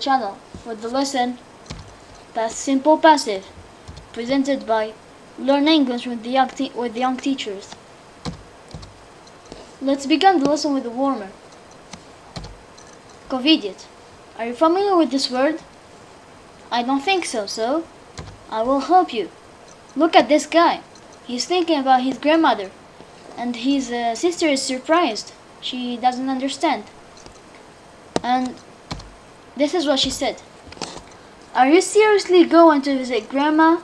channel with the lesson Past Simple Passive, presented by Learn English with young teachers. Let's begin the lesson with a warmer. Covidiot. Are you familiar with this word? I don't think so, so I will help you. Look at this guy. He's thinking about his grandmother, and his sister is surprised. She doesn't understand. And this is what she said. Are you seriously going to visit grandma?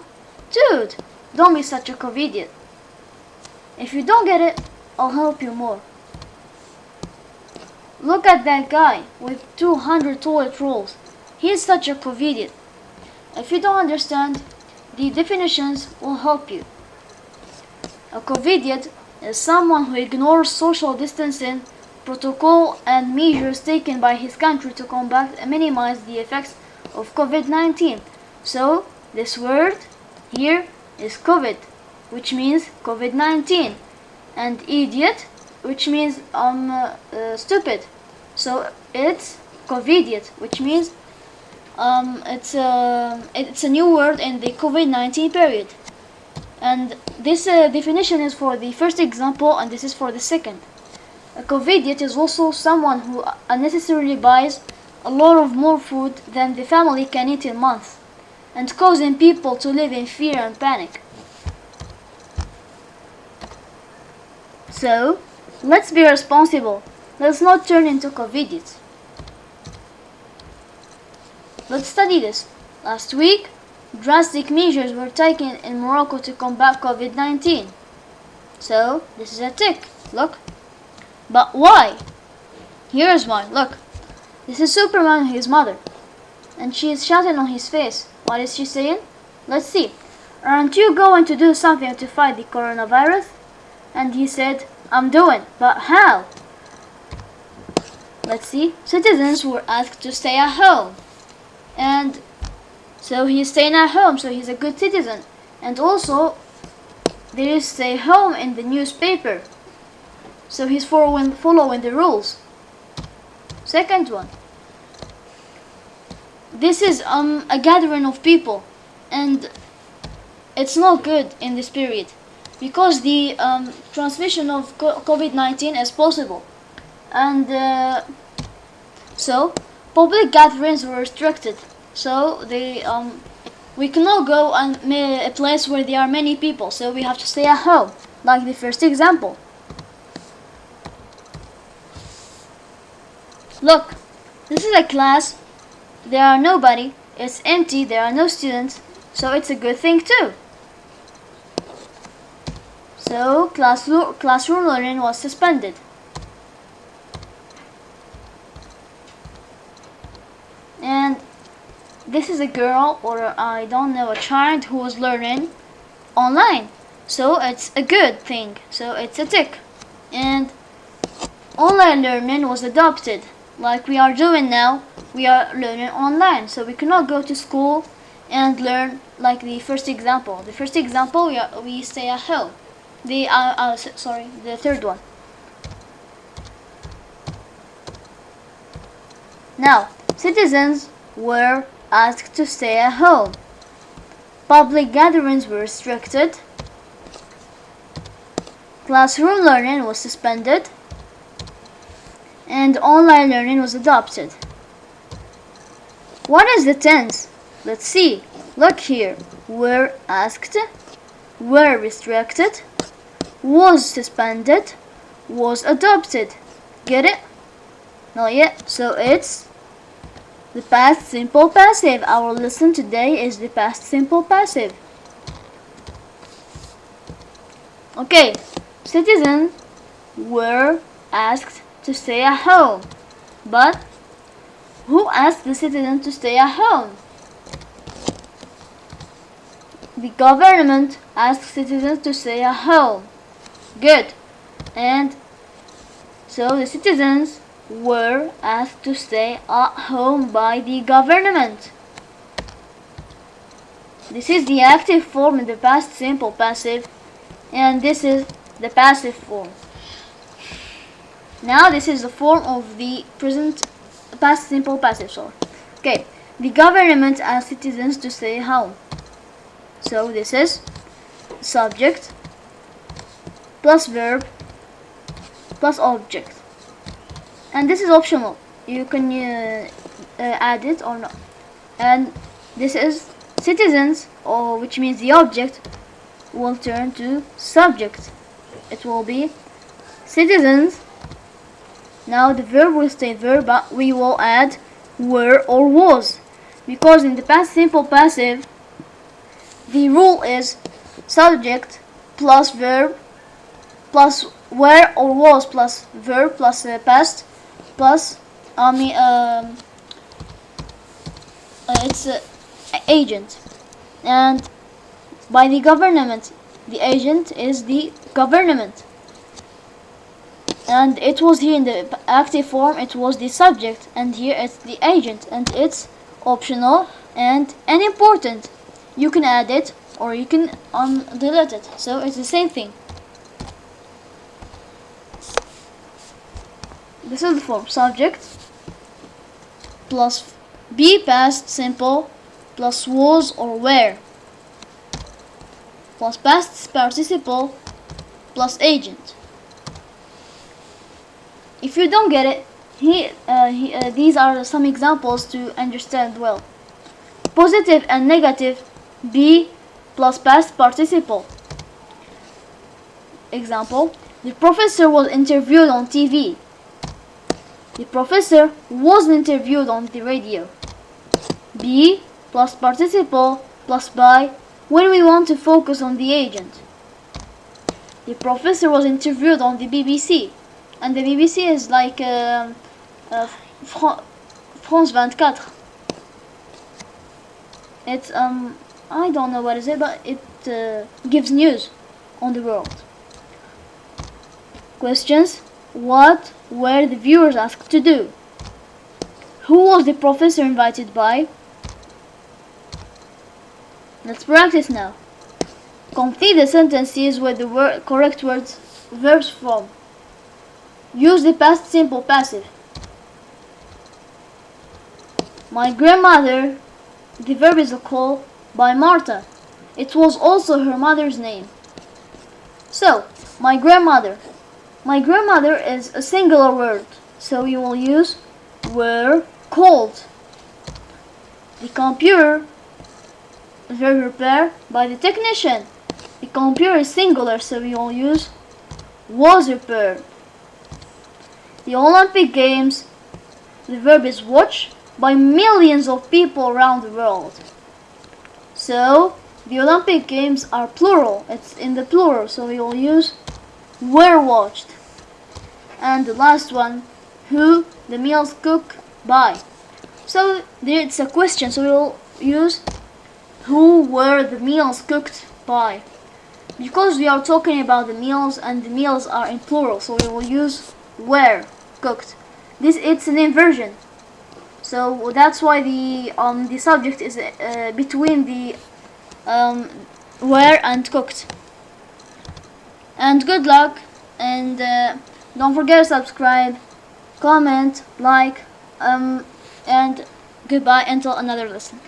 Dude, don't be such a covidiot. If you don't get it, I'll help you more. Look at that guy with 200 toilet rolls. He's such a covidiot. If you don't understand, the definitions will help you. A covidiot is someone who ignores social distancing protocol and measures taken by his country to combat and minimize the effects of COVID-19. So this word here is COVID, which means COVID-19, and idiot, which means stupid. So it's covidiot, which means it's a new word in the COVID-19 period. And this definition is for the first example, and this is for the second. A covidiot is also someone who unnecessarily buys a lot of more food than the family can eat in a month, and causing people to live in fear and panic. So, let's be responsible. Let's not turn into covidiots. Let's study this. Last week, drastic measures were taken in Morocco to combat COVID-19. So, this is a tick. Look. But why? Here's why. Look. This is Superman and his mother. And she is shouting on his face. What is she saying? Let's see. Aren't you going to do something to fight the coronavirus? And he said, I'm doing. But how? Let's see. Citizens were asked to stay at home. And so he's staying at home, so he's a good citizen. And also, there is stay home in the newspaper. So he's following the rules. Second one. This is a gathering of people, and it's not good in this period because the transmission of COVID-19 is possible, and so public gatherings were restricted. So we cannot go and a place where there are many people. So we have to stay at home, like the first example. Look, this is a class. There are nobody. It's empty. There are no students. So it's a good thing too. So classroom learning was suspended. And this is a girl, or I don't know, a child who was learning online. So it's a good thing. So it's a tick. And online learning was adopted. Like we are doing now, we are learning online. So we cannot go to school and learn like the first example. The first example, we stay at home. The third one. Now, citizens were asked to stay at home. Public gatherings were restricted. Classroom learning was suspended. And online learning was adopted. What is the tense? Let's see. Look here. Were asked, were restricted, was suspended, was adopted. Get it? Not yet. So it's the past simple passive. Our lesson today is the past simple passive. Okay. Citizens were asked to stay at home. But who asked the citizens to stay at home? The government asked citizens to stay at home. Good. And so the citizens were asked to stay at home by the government. This is the active form in the past simple passive, and this is the passive form. Now this is the form of the present past simple passive. Okay, the government asks citizens to stay home. So this is subject plus verb plus object, and this is optional. You can add it or not. And this is citizens, or which means the object will turn to subject. It will be citizens. Now the verb will stay verb, but we will add were or was, because in the past simple passive the rule is subject plus verb plus were or was plus verb plus past plus it's agent. And by the government, the agent is the government, and it was here in the active form, it was the subject, and here it's the agent, and it's optional and important. You can add it or you can delete it, so it's the same thing. This is the form: subject plus be past simple plus was or were plus past participle plus agent. If you don't get it, these are some examples to understand well. Positive and negative: be plus past participle. Example: the professor was interviewed on TV. The professor was interviewed on the radio. Be plus participle plus by when we want to focus on the agent. The professor was interviewed on the BBC, and the BBC is like France 24. It's I don't know what is it, but it gives news on the world. Questions: what were the viewers asked to do? Who was the professor invited by? Let's practice now. Complete the sentences with the correct verbs form. Use the past simple passive. My grandmother, the verb is a call by Martha. It was also her mother's name. So, my grandmother. My grandmother is a singular word, so you will use were called. The computer, verb repair by the technician. The computer is singular, so you will use was repaired. The Olympic Games, the verb is watched by millions of people around the world. So the Olympic Games are plural, it's in the plural, so we will use were watched. And the last one, who the meals cooked by. So there it's a question, so we will use who were the meals cooked by, because we are talking about the meals and the meals are in plural, so we will use were cooked. It's an inversion, so that's why the subject is between the were and cooked. And good luck, and don't forget to subscribe, comment, like, and goodbye until another lesson.